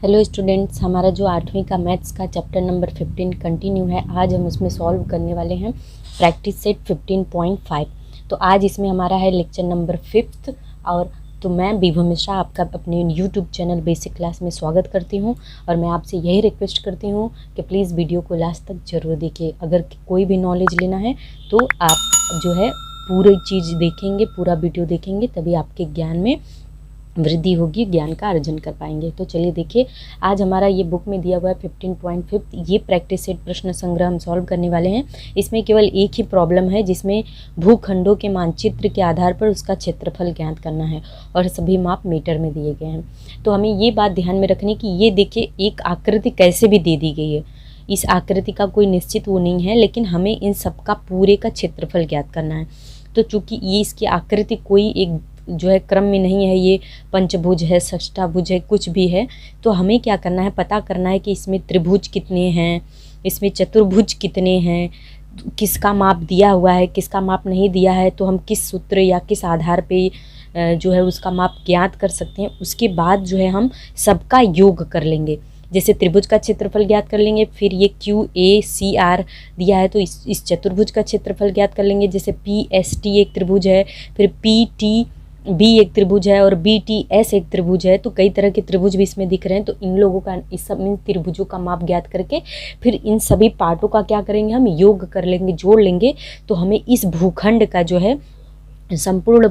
Hello students, हमारा जो 8वीं का मैथ्स का चैप्टर नंबर 15 कंटिन्यू है। आज हम उसमें सॉल्व करने वाले हैं प्रैक्टिस सेट 15.5। तो आज इसमें हमारा है लेक्चर नंबर 5। और तो मैं विभू मिश्रा आपका अपने यूट्यूब चैनल बेसिक क्लास में स्वागत करती हूं। और मैं आपसे यही रिक्वेस्ट करती हूं कि प्लीज़ वीडियो को लास्ट तक ज़रूर देखिए। अगर कोई भी नॉलेज लेना है तो आप जो है पूरी चीज़ देखेंगे, पूरा वीडियो देखेंगे, तभी आपके ज्ञान में वृद्धि होगी, ज्ञान का अर्जन कर पाएंगे। तो चलिए देखिए, आज हमारा ये बुक में दिया हुआ है 15.5। ये प्रैक्टिस सेट प्रश्न संग्रह हम सॉल्व करने वाले हैं। इसमें केवल एक ही प्रॉब्लम है, जिसमें भूखंडों के मानचित्र के आधार पर उसका क्षेत्रफल ज्ञात करना है और सभी माप मीटर में दिए गए हैं। तो हमें ये बात ध्यान में रखनी कि ये देखिए, एक आकृति कैसे भी दे दी गई है। इस आकृति का कोई निश्चित वो नहीं है, लेकिन हमें इन सबका पूरे का क्षेत्रफल ज्ञात करना है। तो चूंकि ये इसकी आकृति कोई एक जो है क्रम में नहीं है, ये पंचभुज है, षष्ठाभुज है, कुछ भी है, तो हमें क्या करना है, पता करना है कि इसमें त्रिभुज कितने हैं, इसमें चतुर्भुज कितने हैं, किसका माप दिया हुआ है, किसका माप नहीं दिया है, तो हम किस सूत्र या किस आधार पे जो है उसका माप ज्ञात कर सकते हैं। उसके बाद जो है हम सबका योग कर लेंगे। जैसे त्रिभुज का क्षेत्रफल ज्ञात कर लेंगे, फिर ये QACR दिया है तो इस चतुर्भुज का क्षेत्रफल ज्ञात कर लेंगे। जैसे PST एक त्रिभुज है, फिर PTB एक त्रिभुज है और BTS एक त्रिभुज है। तो कई तरह के त्रिभुज भी इसमें दिख रहे हैं। तो इन लोगों का, इस सब इन त्रिभुजों का माप ज्ञात करके फिर इन सभी पार्टों का क्या करेंगे, हम योग कर लेंगे, जोड़ लेंगे। तो हमें इस भूखंड का जो है संपूर्ण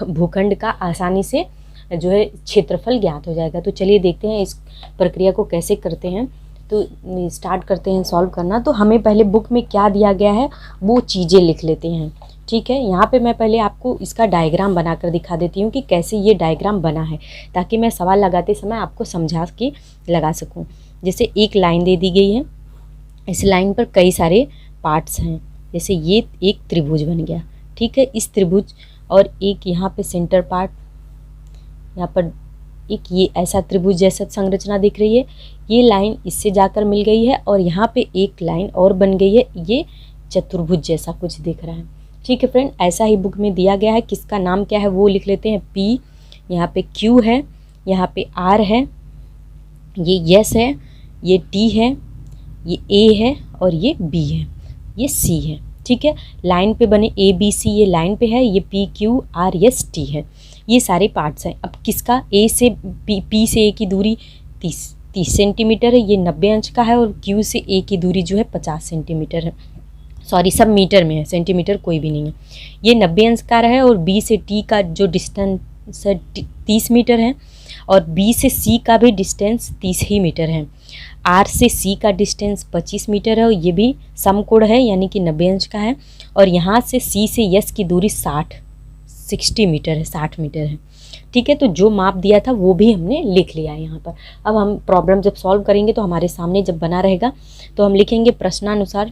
भूखंड का आसानी से जो है क्षेत्रफल ज्ञात हो जाएगा। तो चलिए देखते हैं इस प्रक्रिया को कैसे करते हैं। तो स्टार्ट करते हैं सॉल्व करना। तो हमें पहले बुक में क्या दिया गया है वो चीज़ें लिख लेते हैं, ठीक है। यहाँ पे मैं पहले आपको इसका डायग्राम बनाकर दिखा देती हूँ कि कैसे ये डायग्राम बना है, ताकि मैं सवाल लगाते समय आपको समझा के लगा सकूँ। जैसे एक लाइन दे दी गई है, इस लाइन पर कई सारे पार्ट्स हैं। जैसे ये एक त्रिभुज बन गया, ठीक है। इस त्रिभुज और एक यहाँ पे सेंटर पार्ट, यहाँ पर एक ये ऐसा त्रिभुज जैसा संरचना दिख रही है। ये लाइन इससे जाकर मिल गई है और यहाँ पे एक लाइन और बन गई है, ये चतुर्भुज जैसा कुछ दिख रहा है, ठीक है फ्रेंड। ऐसा ही बुक में दिया गया है। किसका नाम क्या है वो लिख लेते हैं। P, यहाँ पे Q है, यहाँ पे R है, ये S है, ये T है, ये A है और ये B है, ये C है, ठीक है। लाइन पे बने ABC ये लाइन पे है, ये PQRS T है, ये सारे पार्ट्स हैं। अब किसका A से P से A की दूरी 30 सेंटीमीटर है, ये 90 अंश का है। और Q से A की दूरी जो है 50 सेंटीमीटर है। सॉरी, सब मीटर में है, सेंटीमीटर कोई भी नहीं है। ये 90 अंश का है। और B से T का जो डिस्टेंस है 30 मीटर है। और B से C का भी डिस्टेंस 30 ही मीटर है। R से C का डिस्टेंस 25 मीटर है और ये भी समकोण है, यानी कि 90 अंश का है। और यहाँ से C से S की दूरी 60 मीटर है, 60 मीटर है, ठीक है। तो जो माप दिया था वो भी हमने लिख लिया है यहाँ पर। अब हम प्रॉब्लम जब सॉल्व करेंगे तो हमारे सामने जब बना रहेगा तो हम लिखेंगे प्रश्नानुसार।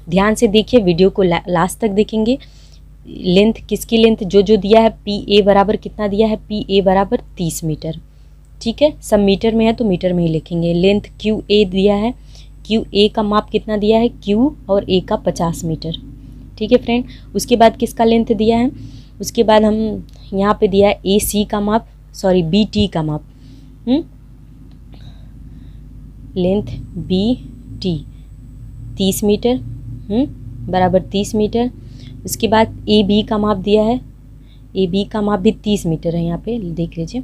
ध्यान से देखिए, वीडियो को लास्ट तक देखेंगे। लेंथ, किसकी लेंथ, जो दिया है PA बराबर कितना दिया है, PA बराबर 30 मीटर, ठीक है। सब मीटर में है तो मीटर में ही लिखेंगे। लेंथ QA दिया है, QA का माप कितना दिया है, Q और A का 50 मीटर, ठीक है फ्रेंड। उसके बाद किसका लेंथ दिया है, उसके बाद हम यहाँ पे दिया है AC का माप, सॉरी BT का माप, लेंथ BT 30 मीटर बराबर 30 मीटर। उसके बाद AB का माप दिया है, AB का माप भी 30 मीटर है, यहाँ पे देख लीजिए।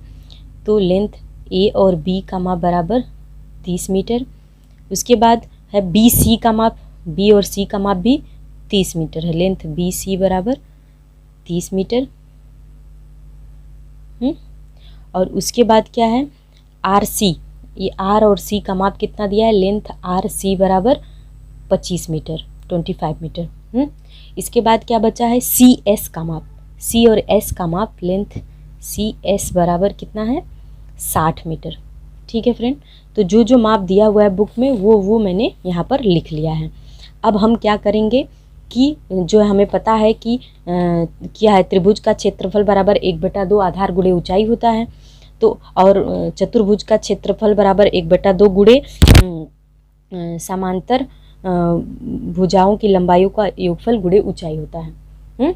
तो लेंथ A और B का माप बराबर 30 मीटर। उसके बाद है BC का माप, B और C का माप भी 30 मीटर है। लेंथ BC बराबर 30 मीटर। और उसके बाद क्या है, RC, ये R और C का माप कितना दिया है, लेंथ RC बराबर 25 मीटर, 25 मीटर। इसके बाद क्या बचा है, CS का माप, C और S का माप, लेंथ CS बराबर कितना है, 60 मीटर, ठीक है फ्रेंड। तो जो माप दिया हुआ है बुक में वो मैंने यहाँ पर लिख लिया है। अब हम क्या करेंगे कि जो हमें पता है कि क्या है, त्रिभुज का क्षेत्रफल बराबर 1/2 आधार गुणे ऊंचाई होता है। तो और चतुर्भुज का क्षेत्रफल बराबर 1/2 गुणे समांतर भुजाओं की लंबाइयों का योगफल गुणे ऊंचाई होता है।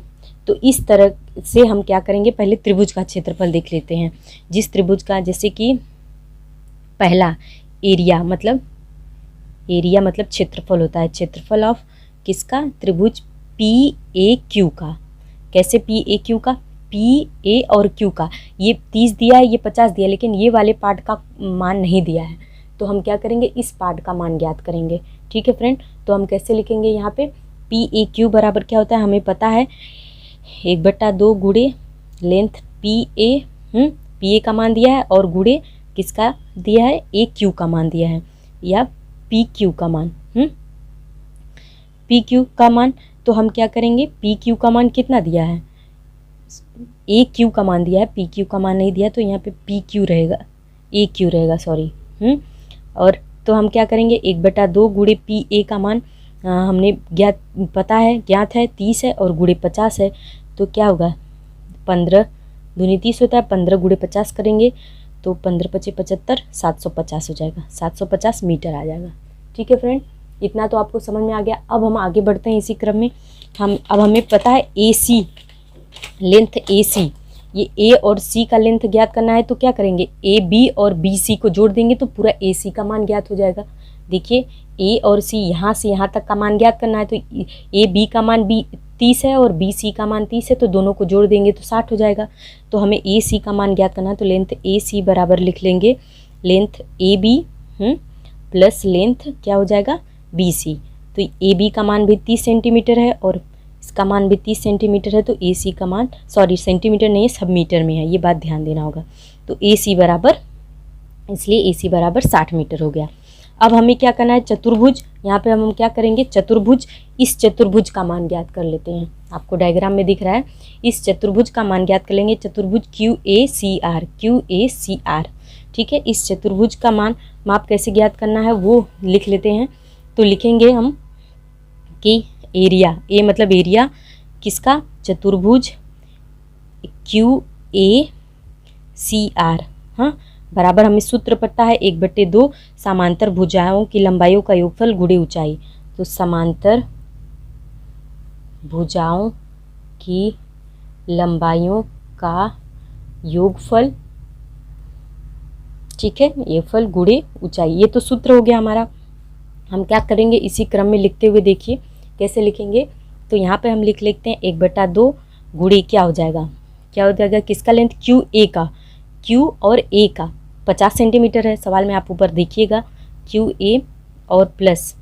तो इस तरह से हम क्या करेंगे, पहले त्रिभुज का क्षेत्रफल देख लेते हैं। जिस त्रिभुज का, जैसे कि पहला एरिया मतलब क्षेत्रफल होता है, क्षेत्रफल ऑफ किसका, त्रिभुज पी ए क्यू का। कैसे पी ए क्यू का, पी ए और क्यू का। ये 30 दिया है, ये 50 दिया है, लेकिन ये वाले पार्ट का मान नहीं दिया है, तो हम क्या करेंगे, इस पार्ट का मान ज्ञात करेंगे। ठीक है फ्रेंड, तो हम कैसे लिखेंगे यहाँ पे, पी ए क्यू बराबर क्या होता है, हमें पता है 1/2 गुणे लेंथ पी ए का मान दिया है और गुणे किसका दिया है, ए क्यू का मान दिया है, या पी क्यू का मान, पी क्यू का मान। तो हम क्या करेंगे, पी क्यू का मान कितना दिया है, ए क्यू का मान दिया है, पी क्यू का मान नहीं दिया, तो यहाँ पे पी क्यू रहेगा, ए क्यू रहेगा, सॉरी। और तो हम क्या करेंगे, 1/2 गुणे पी ए का मान हमने ज्ञात है 30 है और गुणे 50 है, तो क्या होगा, 15 दूनी 30 होता है, 15 गुणे 50 करेंगे तो 15 × 5 = 75, 750 हो जाएगा, 750 मीटर आ जाएगा। ठीक है फ्रेंड, इतना तो आपको समझ में आ गया। अब हम आगे बढ़ते हैं इसी क्रम में। अब हमें पता है ए सी, लेंथ ए सी, ये ए और सी का लेंथ ज्ञात करना है, तो क्या करेंगे, ए बी और बी सी को जोड़ देंगे तो पूरा ए सी का मान ज्ञात हो जाएगा। देखिए ए और सी यहाँ से यहाँ तक का मान ज्ञात करना है, तो ए बी का मान 30 है और बी सी का मान 30 है, तो दोनों को जोड़ देंगे तो 60 हो जाएगा। तो हमें ए सी का मान ज्ञात करना है, तो लेंथ ए सी बराबर लिख लेंगे length A B plus length क्या हो जाएगा, बी सी। तो ए बी का मान भी 30 सेंटीमीटर है और इसका मान भी 30 सेंटीमीटर है, तो ए सी का मान, सॉरी सेंटीमीटर नहीं है, सब मीटर में है, ये बात ध्यान देना होगा। तो ए सी बराबर, इसलिए ए सी बराबर 60 मीटर हो गया। अब हमें क्या करना है, चतुर्भुज, यहाँ पे हम क्या करेंगे, चतुर्भुज, इस चतुर्भुज का मान ज्ञात कर लेते हैं। आपको डायग्राम में दिख रहा है, इस चतुर्भुज का मान ज्ञात कर लेंगे, चतुर्भुज क्यू ए सी आर। ठीक है, इस चतुर्भुज का माप कैसे ज्ञात करना है वो लिख लेते हैं। तो लिखेंगे हम कि एरिया, ए मतलब एरिया किसका, चतुर्भुज क्यू ए सी आर, हाँ, बराबर हमें सूत्र पता है 1/2 समांतर भुजाओं की लंबाइयों का योगफल गुणे ऊंचाई। तो समांतर भुजाओं की लंबाइयों का योगफल, ठीक है, योगफल गुणे ऊंचाई, ये तो सूत्र हो गया हमारा। हम क्या करेंगे, इसी क्रम में लिखते हुए देखिए कैसे लिखेंगे। तो यहाँ पे हम लिख लेते हैं 1/2 गुणे क्या हो जाएगा, किसका लेंथ, क्यू ए का, क्यू और ए का 50 सेंटीमीटर है, सवाल में आप ऊपर देखिएगा, क्यू ए और प्लस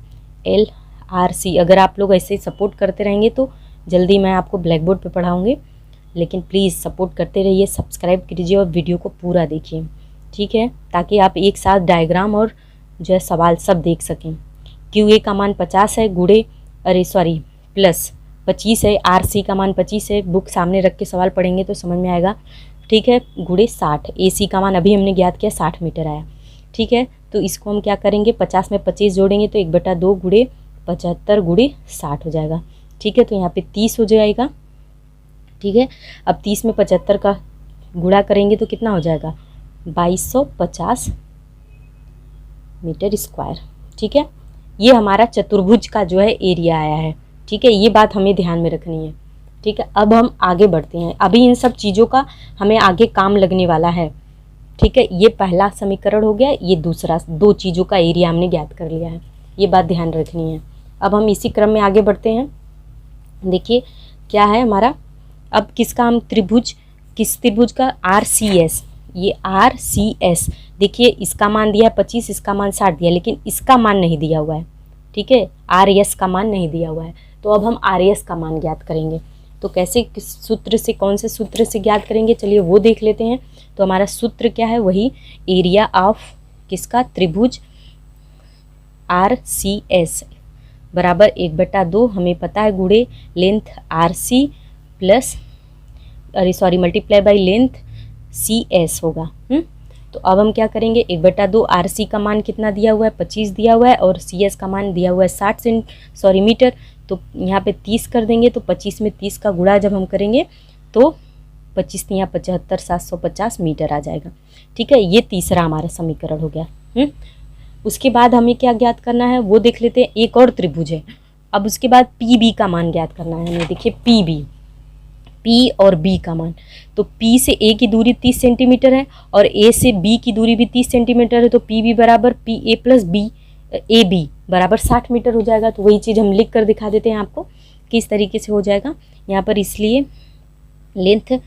एल आर सी। अगर आप लोग ऐसे सपोर्ट करते रहेंगे तो जल्दी मैं आपको ब्लैक बोर्ड पर पढ़ाऊँगी, लेकिन प्लीज़ सपोर्ट करते रहिए, सब्सक्राइब कीजिए और वीडियो को पूरा देखिए, ठीक है, ताकि आप एक साथ डायग्राम और जो है सवाल सब देख सकें। क्यू ए का मान 50 है, प्लस 25 है, आर सी का मान 25 है, बुक सामने रख के सवाल पढ़ेंगे तो समझ में आएगा। ठीक है, गुणे 60, ए सी का मान अभी हमने ज्ञात किया 60 मीटर आया। ठीक है, तो इसको हम क्या करेंगे, 50 में 25 जोड़ेंगे तो 1/2 गुणे 75 गुणे 60 हो जाएगा। ठीक है, तो यहाँ पे 30 हो जाएगा। ठीक है, अब 30 में 75 का गुणा करेंगे तो कितना हो जाएगा, 2250 मीटर स्क्वायर। ठीक है, ये हमारा चतुर्भुज का जो है एरिया आया है। ठीक है, ये बात हमें ध्यान में रखनी है। ठीक है, अब हम आगे बढ़ते हैं, अभी इन सब चीज़ों का हमें आगे काम लगने वाला है। ठीक है, ये पहला समीकरण हो गया, ये दूसरा, 2 चीज़ों का एरिया हमने ज्ञात कर लिया है, ये बात ध्यान रखनी है। अब हम इसी क्रम में आगे बढ़ते हैं। देखिए क्या है हमारा, अब किसका हम त्रिभुज, किस त्रिभुज का, RCS, ये RCS, देखिए इसका मान दिया है 25, इसका मान 60 दिया, लेकिन इसका मान नहीं दिया हुआ है। ठीक है, RS का मान नहीं दिया हुआ है, तो अब हम RS का मान ज्ञात करेंगे। तो कैसे, किस सूत्र से, कौन से सूत्र से ज्ञात करेंगे, चलिए वो देख लेते हैं। तो हमारा सूत्र क्या है, वही एरिया ऑफ किसका, त्रिभुज RCS बराबर 1/2 हमें पता है गुणे length RC plus multiply by length CS होगा। तो अब हम क्या करेंगे, 1/2 RC का मान कितना दिया हुआ है, 25 दिया हुआ है, और CS का मान दिया हुआ है 60 मीटर। तो यहाँ पे 30 कर देंगे, तो 25 में 30 का गुणा जब हम करेंगे तो 25 यहाँ 75, 750 मीटर आ जाएगा। ठीक है, ये तीसरा हमारा समीकरण हो गया। उसके बाद हमें क्या ज्ञात करना है वो देख लेते हैं। एक और त्रिभुज है, अब उसके बाद PB का मान ज्ञात करना है हमें। देखिए P और B का मान। तो P से A की दूरी 30 सेंटीमीटर है और A से B की दूरी भी 30 सेंटीमीटर है, तो PB बराबर PA प्लस AB बराबर 60 मीटर हो जाएगा। तो वही चीज़ हम लिख कर दिखा देते हैं आपको किस तरीके से हो जाएगा यहाँ पर। इसलिए लेंथ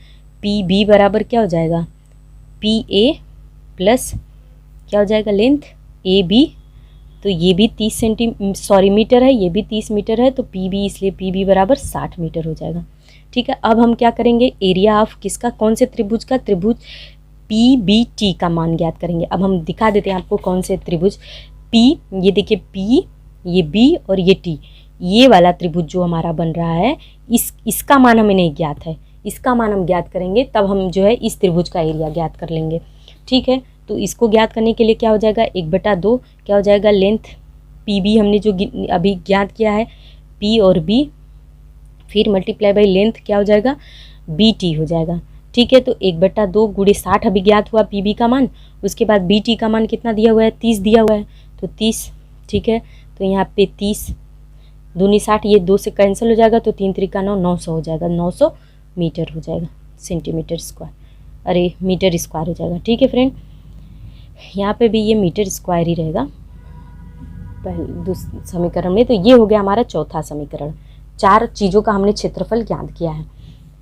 PB बराबर क्या हो जाएगा, PA प्लस क्या हो जाएगा लेंथ AB। तो ये भी 30 मीटर है, ये भी 30 मीटर है, तो PB इसलिए PB बराबर 60 मीटर हो जाएगा। ठीक है, अब हम क्या करेंगे, एरिया ऑफ किसका, कौन से त्रिभुज का, त्रिभुज PBT का मान ज्ञात करेंगे। अब हम दिखा देते हैं आपको कौन से त्रिभुज P, ये देखिए P, ये B और ये T, ये वाला त्रिभुज जो हमारा बन रहा है इसका मान हमें नहीं ज्ञात है, इसका मान हम ज्ञात करेंगे तब हम जो है इस त्रिभुज का एरिया ज्ञात कर लेंगे। ठीक है, तो इसको ज्ञात करने के लिए क्या हो जाएगा, 1/2 क्या हो जाएगा लेंथ PB हमने जो अभी ज्ञात किया है P और B, फिर मल्टीप्लाई बाई लेंथ क्या हो जाएगा BT हो जाएगा। ठीक है, तो 1/2 गुणे 60 अभी ज्ञात हुआ PB का मान, उसके बाद BT का मान कितना दिया हुआ है, 30 दिया हुआ है, तो 30। ठीक है, तो यहाँ पे 30 दूनी 60, ये 2 से कैंसिल हो जाएगा, तो 3 त्रिका 9, 900 हो जाएगा, 900 मीटर हो जाएगा, सेंटीमीटर स्क्वायर, अरे मीटर स्क्वायर हो जाएगा। ठीक है फ्रेंड, यहाँ पे भी ये मीटर स्क्वायर ही रहेगा पहले समीकरण में। तो ये हो गया हमारा चौथा समीकरण, 4 चीज़ों का हमने क्षेत्रफल ज्ञात किया है।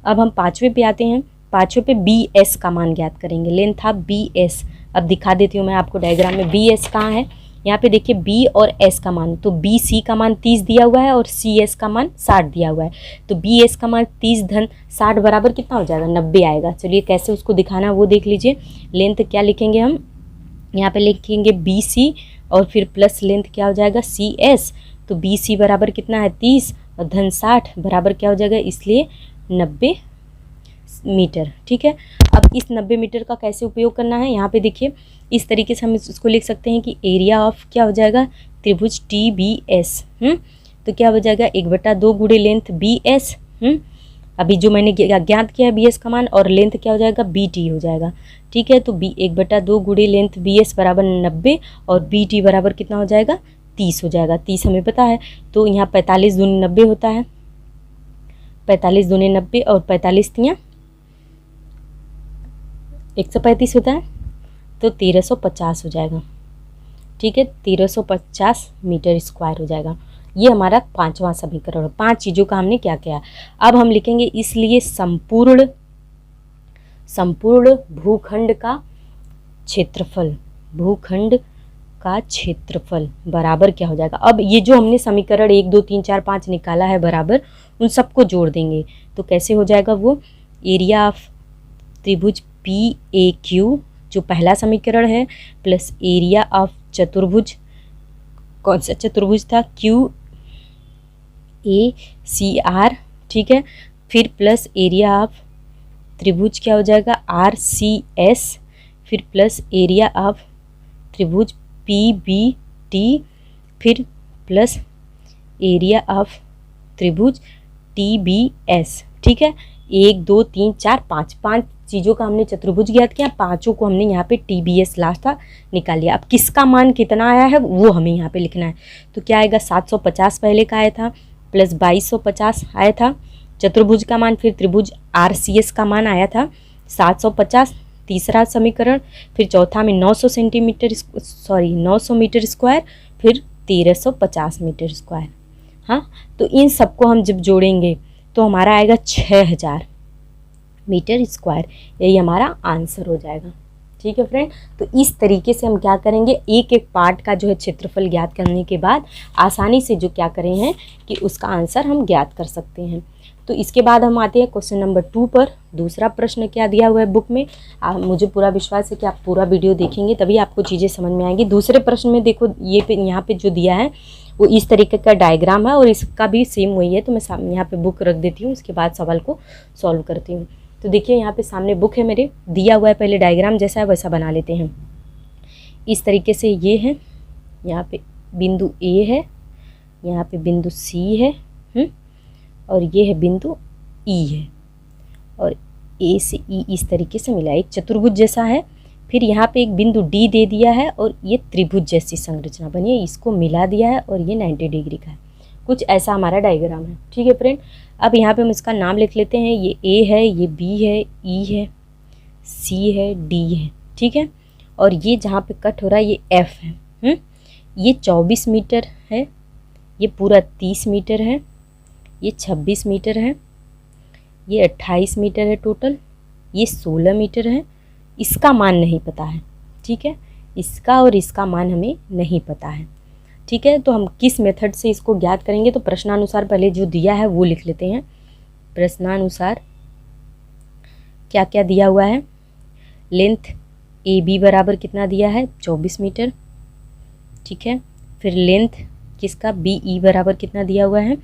अब हम 5वें पे आते हैं, 5वें पे BS का मान ज्ञात करेंगे, लेंथ था BS। अब दिखा देती हूँ मैं आपको डायग्राम में, BS कहाँ है, यहाँ पे देखिए B और S का मान, तो BC का मान 30 दिया हुआ है और CS का मान 60 दिया हुआ है, तो BS का मान 30 धन 60 बराबर कितना हो जाएगा, 90 आएगा। चलिए कैसे उसको दिखाना है वो देख लीजिए। लेंथ क्या लिखेंगे हम, यहाँ पे लिखेंगे BC और फिर प्लस लेंथ क्या हो जाएगा CS, तो BC बराबर कितना है 30 और धन 60 बराबर क्या हो जाएगा, इसलिए 90 मीटर। ठीक है, अब इस 90 मीटर का कैसे उपयोग करना है, यहाँ पे देखिए इस तरीके से हम इसको लिख सकते हैं कि एरिया ऑफ क्या हो जाएगा त्रिभुज TBS। तो क्या हो जाएगा 1/2 गुणे लेंथ BS, अभी जो मैंने ज्ञात किया है BS का मान, और लेंथ क्या हो जाएगा BT हो जाएगा। ठीक है, तो 1/2 गुणे लेंथ BS बराबर 90 और BT बराबर कितना हो जाएगा 30 हो जाएगा। 30 हमें पता है, तो यहाँ 45 दूनी 90 होता है, 45 दूनी 90 और 45 तियाँ 135 होता है, तो 1350 हो जाएगा। ठीक है, 1350 मीटर स्क्वायर हो जाएगा। ये हमारा 5वां समीकरण, 5 चीज़ों का हमने क्या किया। अब हम लिखेंगे इसलिए संपूर्ण भूखंड का क्षेत्रफल, भूखंड का क्षेत्रफल बराबर क्या हो जाएगा। अब ये जो हमने समीकरण 1 2 3 4 5 निकाला है बराबर, उन सबको जोड़ देंगे तो कैसे हो जाएगा वो, एरिया ऑफ त्रिभुज PAQ जो पहला समीकरण है प्लस एरिया ऑफ चतुर्भुज, कौन सा चतुर्भुज था, QACR। ठीक है, फिर प्लस एरिया ऑफ त्रिभुज क्या हो जाएगा RCS, फिर प्लस एरिया ऑफ त्रिभुज PBT, फिर प्लस एरिया ऑफ त्रिभुज TBS। ठीक है, 1 2 3 4 5 चीज़ों का हमने चतुर्भुज ज्ञात किया, 5 को हमने यहाँ पे TBS लास्ट था निकाल लिया। अब किसका मान कितना आया है वो हमें यहाँ पे लिखना है। तो क्या आएगा 750 पहले का आया था प्लस 2250 आया था चतुर्भुज का मान, फिर त्रिभुज RCS का मान आया था 750, तीसरा समीकरण, फिर चौथा में 900 मीटर स्क्वायर, फिर 1350 मीटर स्क्वायर। हाँ, तो इन सबको हम जब जोड़ेंगे तो हमारा आएगा 6000 मीटर स्क्वायर, यही हमारा आंसर हो जाएगा। ठीक है फ्रेंड, तो इस तरीके से हम क्या करेंगे, एक एक पार्ट का जो है क्षेत्रफल ज्ञात करने के बाद आसानी से जो क्या करें हैं कि उसका आंसर हम ज्ञात कर सकते हैं। तो इसके बाद हम आते हैं क्वेश्चन नंबर 2 पर। दूसरा प्रश्न क्या दिया हुआ है बुक में, मुझे पूरा विश्वास है कि आप पूरा वीडियो देखेंगे तभी आपको चीज़ें समझ में आएंगी। दूसरे प्रश्न में देखो ये यहाँ पे जो दिया है वो इस तरीके का डायग्राम है और इसका भी सेम वही है। तो मैं यहाँ पे बुक रख देती हूँ, उसके बाद सवाल को सॉल्व करती हूँ। तो देखिए यहाँ पे सामने बुक है मेरे, दिया हुआ है, पहले डायग्राम जैसा है वैसा बना लेते हैं। इस तरीके से ये है, यहाँ पे बिंदु A है, यहाँ पे बिंदु C है, और ये है बिंदु E है, और A से E इस तरीके से मिला, एक चतुर्भुज जैसा है। फिर यहाँ पे एक बिंदु D दे दिया है और ये त्रिभुज जैसी संरचना बनी है, इसको मिला दिया है और ये 90 डिग्री का है। कुछ ऐसा हमारा डायग्राम है। ठीक है फ्रेंड, अब यहाँ पे हम इसका नाम लिख लेते हैं। ये ए है, ये बी है, ई है, सी है, डी है। ठीक है, और ये जहाँ पे कट हो रहा है ये एफ है। ये 24 मीटर है, ये पूरा 30 मीटर है, ये 26 मीटर है, ये 28 मीटर है टोटल, ये 16 मीटर है। इसका मान नहीं पता है। ठीक है, इसका और इसका मान हमें नहीं पता है। ठीक है, तो हम किस मेथड से इसको ज्ञात करेंगे? तो प्रश्नानुसार पहले जो दिया है वो लिख लेते हैं। प्रश्नानुसार क्या क्या दिया हुआ है? लेंथ ए बी बराबर कितना दिया है? 24 मीटर। ठीक है, फिर लेंथ किसका? बी ई बराबर कितना दिया हुआ है?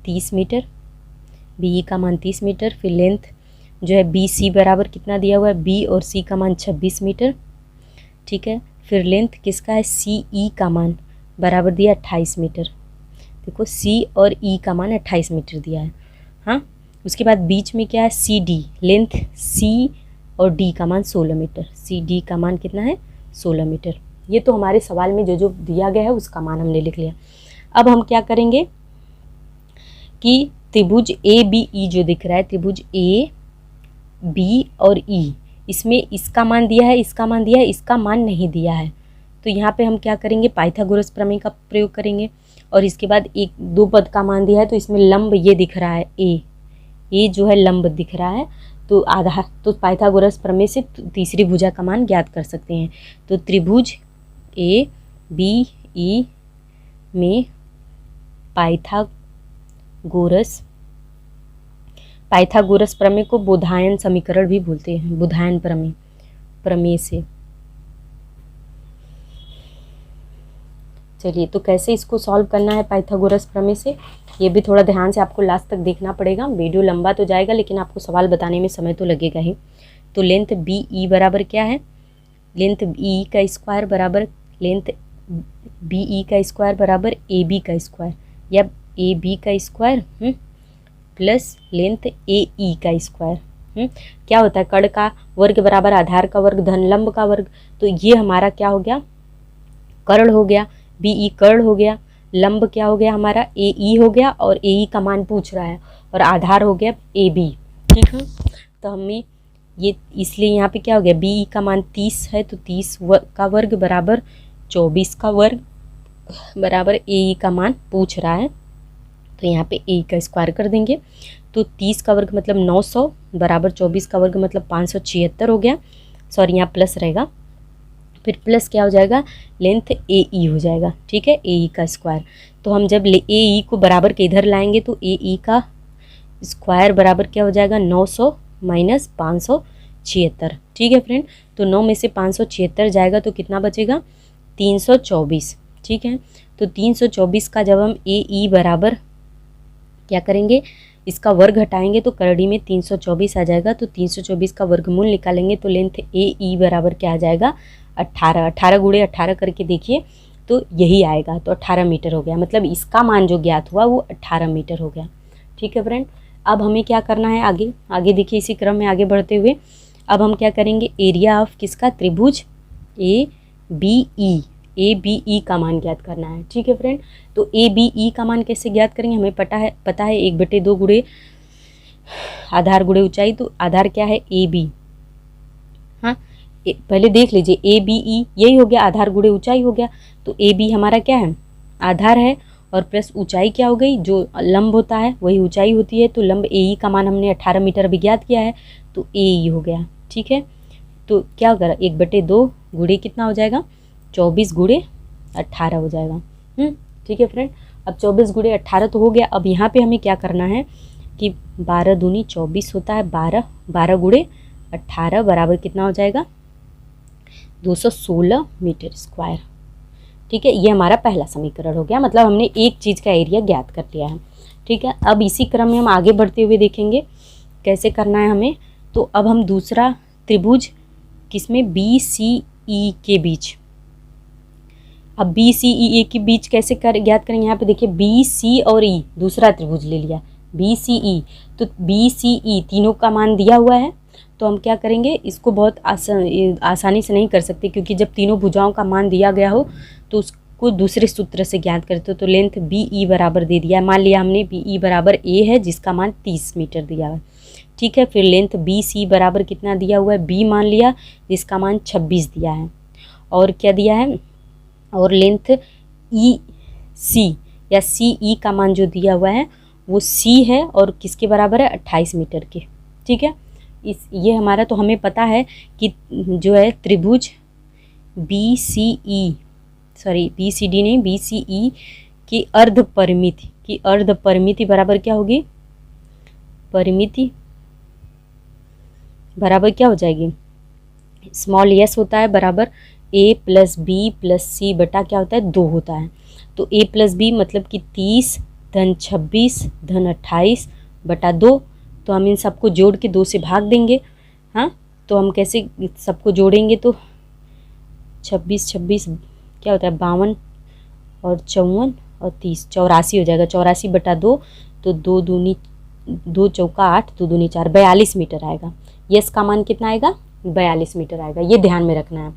30 मीटर। बी ई का मान 30 मीटर। फिर लेंथ जो है बी सी बराबर कितना दिया हुआ है? बी और सी का मान 26 मीटर। ठीक है, फिर लेंथ किसका है? सी ई का मान बराबर दिया 28 मीटर। देखो सी और ई का मान 28 मीटर दिया है। हाँ, उसके बाद बीच में क्या है? C D. लेंथ सी और डी का मान 16 मीटर। सी डी का मान कितना है? 16 मीटर। ये तो हमारे सवाल में जो जो दिया गया है उसका मान हमने लिख लिया। अब हम क्या करेंगे कि त्रिभुज ए बी ई जो दिख रहा है, त्रिभुज ए बी और ई, इसमें इसका मान दिया है, इसका मान दिया है, इसका मान नहीं दिया है। तो यहाँ पे हम क्या करेंगे? पाइथागोरस प्रमेय का प्रयोग करेंगे। और इसके बाद एक दो पद का मान दिया है, तो इसमें लंब ये दिख रहा है ए जो है लंब दिख रहा है, तो आधार, तो पाइथागोरस प्रमेय से तीसरी भुजा का मान ज्ञात कर सकते हैं। तो त्रिभुज ए बी ई में पाइथागोरस प्रमेय को बोधायन समीकरण भी बोलते हैं। बोधायन प्रमेय से। चलिए, तो कैसे इसको सॉल्व करना है पाइथागोरस प्रमेय से, ये भी थोड़ा ध्यान से आपको लास्ट तक देखना पड़ेगा। वीडियो लंबा तो जाएगा लेकिन आपको सवाल बताने में समय तो लगेगा ही। तो लेंथ बी ई बराबर क्या है? लेंथ ई का स्क्वायर बराबर लेंथ बी ई का स्क्वायर बराबर ए बी का स्क्वायर, या ए बी का स्क्वायर प्लस लेंथ ए ई का स्क्वायर। क्या होता है? कर्ण का वर्ग बराबर आधार का वर्ग धन लंब का वर्ग। तो ये हमारा क्या हो गया? कर्ण हो गया। बी ई कर्ण हो गया। लंब क्या हो गया हमारा? ए ई हो गया, और ए ई का मान पूछ रहा है, और आधार हो गया ए बी। ठीक है, तो हमें ये इसलिए यहाँ पे क्या हो गया? बी ई का मान 30 है, तो 30 का वर्ग बराबर 24 का वर्ग बराबर ए ई का मान पूछ रहा है, तो यहाँ पे ए का स्क्वायर कर देंगे। तो 30 का वर्ग मतलब 900 बराबर 24 का वर्ग मतलब 576 हो गया। सॉरी, यहाँ प्लस रहेगा, फिर प्लस क्या हो जाएगा? लेंथ ए ई हो जाएगा। ठीक है, ए ई का स्क्वायर। तो हम जब ए ई को बराबर के इधर लाएंगे तो ए ई का स्क्वायर बराबर क्या हो जाएगा? 900 माइनस 576। ठीक है फ्रेंड, तो 9 में से 576 जाएगा तो कितना बचेगा? 324। ठीक है, तो 324 का जब हम ए ई बराबर क्या करेंगे? इसका वर्ग हटाएंगे तो करड़ी में 324 आ जाएगा। तो 324 का वर्गमूल निकालेंगे तो लेंथ ए ई बराबर क्या आ जाएगा? 18। 18 गुणे 18 करके देखिए तो यही आएगा, तो 18 मीटर हो गया। मतलब इसका मान जो ज्ञात हुआ वो 18 मीटर हो गया। ठीक है फ्रेंड, अब हमें क्या करना है? आगे देखिए, इसी क्रम में आगे बढ़ते हुए अब हम क्या करेंगे? एरिया ऑफ किसका? त्रिभुज ए बी ई का मान ज्ञात करना है। ठीक है फ्रेंड, तो ए बी ई का मान कैसे ज्ञात करेंगे? हमें पता है 1/2 गुणे आधार गुणे ऊंचाई। तो आधार क्या है? A B. हाँ, पहले देख लीजिए, ए बी ई यही हो गया, आधार गुणे ऊंचाई हो गया। तो ए बी हमारा क्या है? आधार है, और प्लस ऊंचाई क्या हो गई? जो लंब होता है वही ऊंचाई होती है। तो लंब ए ई का मान हमने 18 मीटर अभी ज्ञात किया है, तो ए ई हो गया। ठीक है, तो क्या होगा? 1/2 गुणे कितना हो जाएगा? 24 गुणे 18 हो जाएगा। ठीक है फ्रेंड, अब 24 गुणे 18 तो हो गया। अब यहाँ पे हमें क्या करना है कि 12 दूनी 24 होता है, 12 गुणे 18 बराबर कितना हो जाएगा? 216 मीटर स्क्वायर। ठीक है, ये हमारा पहला समीकरण हो गया, मतलब हमने एक चीज़ का एरिया ज्ञात कर लिया है। ठीक है, अब इसी क्रम में हम आगे बढ़ते हुए देखेंगे कैसे करना है हमें। तो अब हम दूसरा त्रिभुज किसमें? बी सी ई के बीच। अब बी सी ई ए के बीच कैसे ज्ञात करेंगे? यहाँ पे देखिए, बी सी और ई दूसरा त्रिभुज ले लिया, बी सी ई। तो बी सी ई तीनों का मान दिया हुआ है, तो हम क्या करेंगे? इसको बहुत आसानी से नहीं कर सकते, क्योंकि जब तीनों भुजाओं का मान दिया गया हो तो को दूसरे सूत्र से ज्ञात करते हो तो लेंथ बी ई बराबर दे दिया है। मान लिया हमने बी ई बराबर ए है जिसका मान 30 मीटर दिया हुआ है, ठीक है। फिर लेंथ बी सी बराबर कितना दिया हुआ है, बी मान लिया जिसका मान 26 दिया है, और क्या दिया है, और लेंथ ई सी या सी ई का मान जो दिया हुआ है वो सी है और किसके बराबर है, 28 मीटर के, ठीक है। ये हमारा, तो हमें पता है कि जो है त्रिभुज बी सी ई, सॉरी बी सी डी नहीं, बी सी ई की अर्ध परिमिति बराबर क्या होगी, परिमिति बराबर क्या हो जाएगी, स्मॉल एस होता है बराबर ए प्लस बी प्लस सी बटा क्या होता है, 2 होता है। तो ए प्लस बी मतलब कि 30 धन 26 धन 28 बटा 2। तो हम इन सबको जोड़ के 2 से भाग देंगे। हाँ, तो हम कैसे सबको जोड़ेंगे, तो 26 क्या होता है, 52 और 54 और 30, 84 हो जाएगा। 84 बटा 2, तो 2 दूनी 2 चौका 8, 2 दूनी 4, 42 मीटर आएगा। यस का मान कितना आएगा, 42 मीटर आएगा। ये ध्यान में रखना है।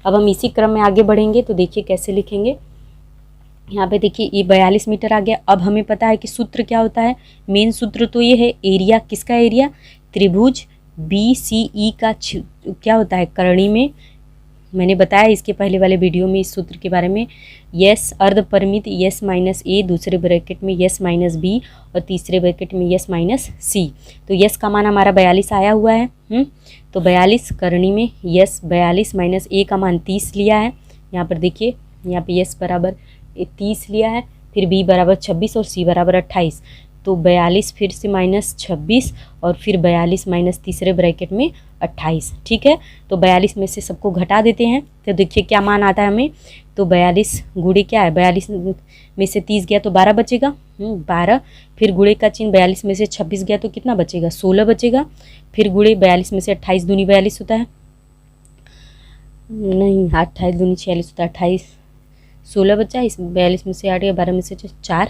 अब हम इसी क्रम में आगे बढ़ेंगे, तो देखिए कैसे लिखेंगे। यहाँ पे देखिए ये 42 मीटर आ गया। अब हमें पता है कि सूत्र क्या होता है, मेन सूत्र तो ये है, एरिया किसका, एरिया त्रिभुज बी सी ई का क्या होता है, करणी में। मैंने बताया इसके पहले वाले वीडियो में इस सूत्र के बारे में। यस अर्ध परिमित यस माइनस ए, दूसरे ब्रैकेट में यस माइनस बी और तीसरे ब्रैकेट में यस माइनस सी। तो यस का मान हमारा 42 आया हुआ है। तो 42 करणी में यस 42 माइनस ए का मान 30 लिया है। यहाँ पर देखिए, यहाँ पे यस बराबर 30 लिया है, फिर बी बराबर 26 और सी बराबर 28। तो 42 फिर से माइनस 26 और फिर 42 माइनस तीसरे ब्रैकेट में 28, ठीक है। तो 42 में से सबको घटा देते हैं, तो देखिए क्या मान आता है हमें। तो 42 गुणे क्या है, 42 में से 30 गया तो 12 बचेगा, 12। फिर गुणे का चिन्ह, 42 में से 26 गया तो कितना बचेगा, 16 बचेगा। फिर गुणे 42 में से 28 दूनी 42 होता है, नहीं 28 दूनी 46 होता है, 28 16 बचा, इस 42 में से 8 या 12 में से 4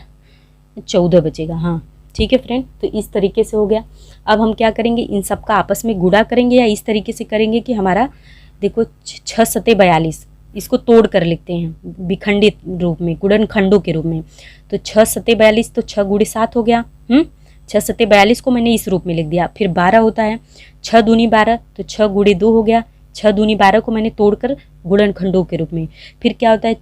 14 बचेगा। हाँ ठीक है फ्रेंड, तो इस तरीके से हो गया। अब हम क्या करेंगे, इन सब का आपस में गुणा करेंगे, या इस तरीके से करेंगे कि हमारा देखो 6 सते 42, इसको तोड़ कर लिखते हैं विखंडित रूप में, गुणनखंडों के रूप में। तो 6 सते 42, तो 6 गुणे 7 हो गया। 6 सते 42 को मैंने इस रूप में लिख दिया। फिर 12 होता है, 6 दूनी 12, तो 6 गुणे 2 हो गया। 6 दूनी 12 को मैंने तोड़कर गुणनखंडों के रूप में। फिर क्या होता है,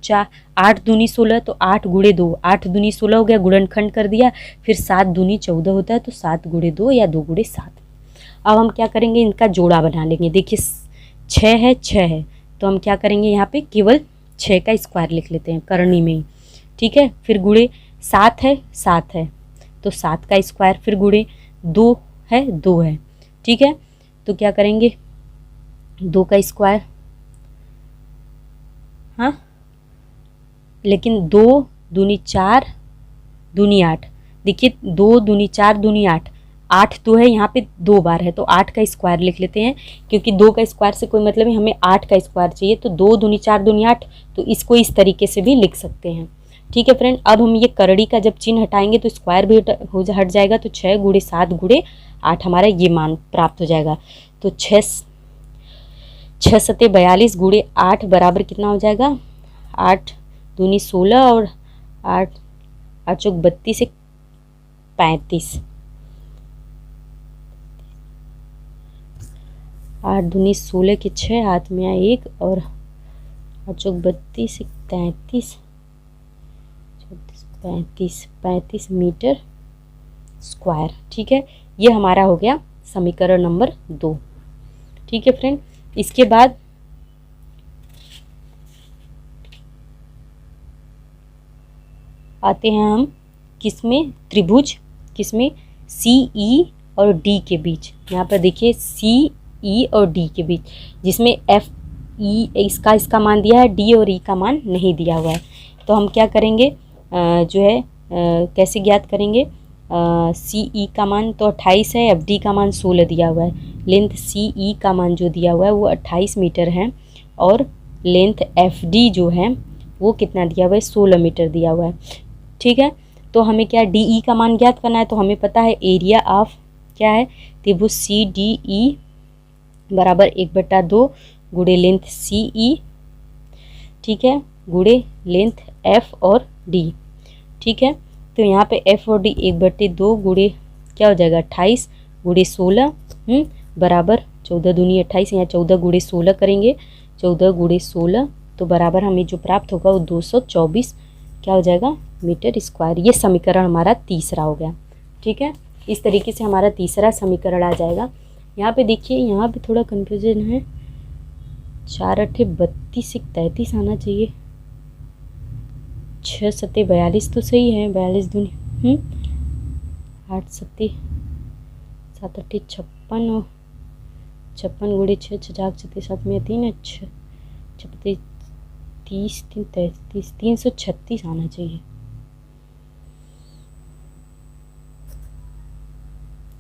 8 दूनी 16, तो 8 गुणे 2, 8 दूनी 16 हो गया, गुणनखंड कर दिया। फिर 7 दूनी 14 होता है, तो 7 गुणे 2 या 2 गुणे 7। अब हम क्या करेंगे, इनका जोड़ा बना लेंगे। देखिए 6 है, 6 है, तो हम क्या करेंगे, यहाँ पे केवल 6 का स्क्वायर लिख लेते हैं करनी में ही, ठीक है। फिर गुणे 7 है, 7 है, तो 7 का स्क्वायर। फिर गुणे 2 है, 2 है, ठीक है। तो क्या करेंगे, 2 का स्क्वायर, हाँ, लेकिन 2 दूनी 4 दूनी 8। देखिए 2 दूनी 4 दूनी 8, 8 तो है यहाँ पे 2 बार है, तो 8 का स्क्वायर लिख लेते हैं, क्योंकि 2 का स्क्वायर से कोई मतलब नहीं, हमें 8 का स्क्वायर चाहिए। तो 2 दूनी 4 दूनी 8, तो इसको इस तरीके से भी लिख सकते हैं, ठीक है फ्रेंड। अब हम ये करड़ी का जब चिन्ह हटाएंगे तो स्क्वायर भी हट जाएगा। तो 6 गुणे 7 गुणे 8 हमारा ये मान प्राप्त हो जाएगा। तो 6 सते 42 गुणे 8 बराबर कितना हो जाएगा, 8 दूनी 16 और 8 चौक 32 एक 35, 8 दूनी 16 के 6 हाथ में आए 1 और 8 चौक 32 एक 33, 35 मीटर स्क्वायर, ठीक है। ये हमारा हो गया समीकरण नंबर 2, ठीक है फ्रेंड। इसके बाद आते हैं हम किसमें, त्रिभुज किसमें, सी ई और डी के बीच। यहाँ पर देखिए सी ई और डी के बीच, जिसमें एफ ई इसका मान दिया है, डी और ई का मान नहीं दिया हुआ है। तो हम क्या करेंगे, जो है कैसे ज्ञात करेंगे, सी ई का मान तो 28 है, एफ डी का मान 16 दिया हुआ है। लेंथ सी ई का मान जो दिया हुआ है वो 28 मीटर है, और लेंथ एफ डी जो है वो कितना दिया हुआ है, 16 मीटर दिया हुआ है, ठीक है। तो हमें क्या डी ई का मान ज्ञात करना है। तो हमें पता है एरिया ऑफ क्या है, त्रिभुज सी डी ई बराबर 1/2 गुणे लेंथ सी ई, ठीक है, गुणे लेंथ F और D। ठीक है, तो यहाँ पे F और D 1/2 गुणे क्या हो जाएगा 28 गुणे 16 बराबर 14 दूनी 28, यहाँ 14 गुणे 16 करेंगे, 14 गुणे 16 तो बराबर हमें जो प्राप्त होगा वो 224 क्या हो जाएगा मीटर स्क्वायर। ये समीकरण हमारा तीसरा हो गया। ठीक है, इस तरीके से हमारा तीसरा समीकरण आ जाएगा। यहाँ पे देखिए, यहाँ पे थोड़ा कन्फ्यूजन है, 4 8 32 1 33 आना चाहिए, 6 7 42 तो सही है, 42 दूनी 8 7 7 8 56 और 56 गुणे 6 6 6 7 में 3 6 6 30 3 33 336 आना चाहिए,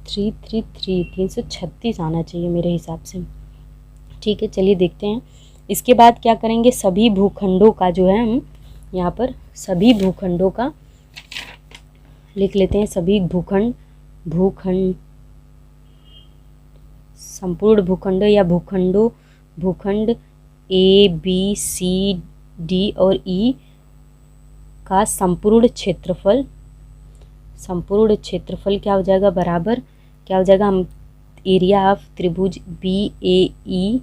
336 आना चाहिए मेरे हिसाब से। ठीक है, चलिए देखते हैं। इसके बाद क्या करेंगे, सभी भूखंडों का जो है हम यहाँ पर सभी भूखंडों का लिख लेते हैं। सभी भूखंड संपूर्ण भूखंड या भूखंड A B C D और E का संपूर्ण क्षेत्रफल क्या हो जाएगा बराबर क्या हो जाएगा, हम एरिया ऑफ त्रिभुज BAE,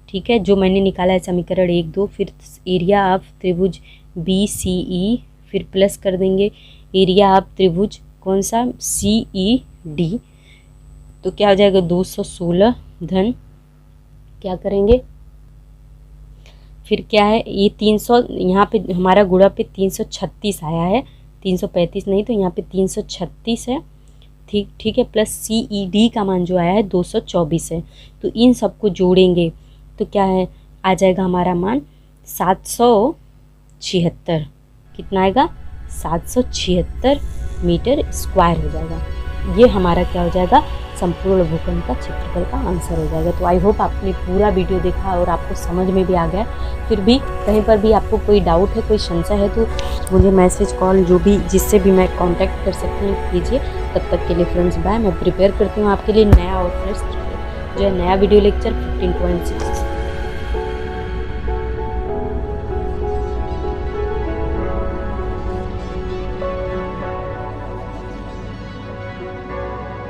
ठीक है, जो मैंने निकाला है समीकरण 1 2, फिर एरिया ऑफ त्रिभुज BCE, फिर प्लस कर देंगे एरिया ऑफ त्रिभुज कौन सा CED, तो क्या हो जाएगा 216 धन क्या करेंगे, फिर क्या है ये 300, यहाँ पे हमारा गुणा पे 336 आया है, 335 नहीं, तो यहाँ पे 336 है। ठीक है, प्लस CED का मान जो आया है 224 है, तो इन सबको जोड़ेंगे तो क्या है आ जाएगा हमारा मान 776, कितना आएगा 776 मीटर स्क्वायर हो जाएगा। ये हमारा क्या हो जाएगा संपूर्ण भूखंड का क्षेत्रफल का आंसर हो जाएगा। तो आई होप आपने पूरा वीडियो देखा और आपको समझ में भी आ गया। फिर भी कहीं पर भी आपको कोई डाउट है, कोई संशय है तो मुझे मैसेज कॉल जो भी जिससे भी मैं कांटेक्ट कर सकती हूँ कीजिए। तब तक के लिए फ्रेंड्स बाय। मैं प्रिपेयर करती हूँ आपके लिए नया और फ्रेश जो है नया वीडियो लेक्चर 15.6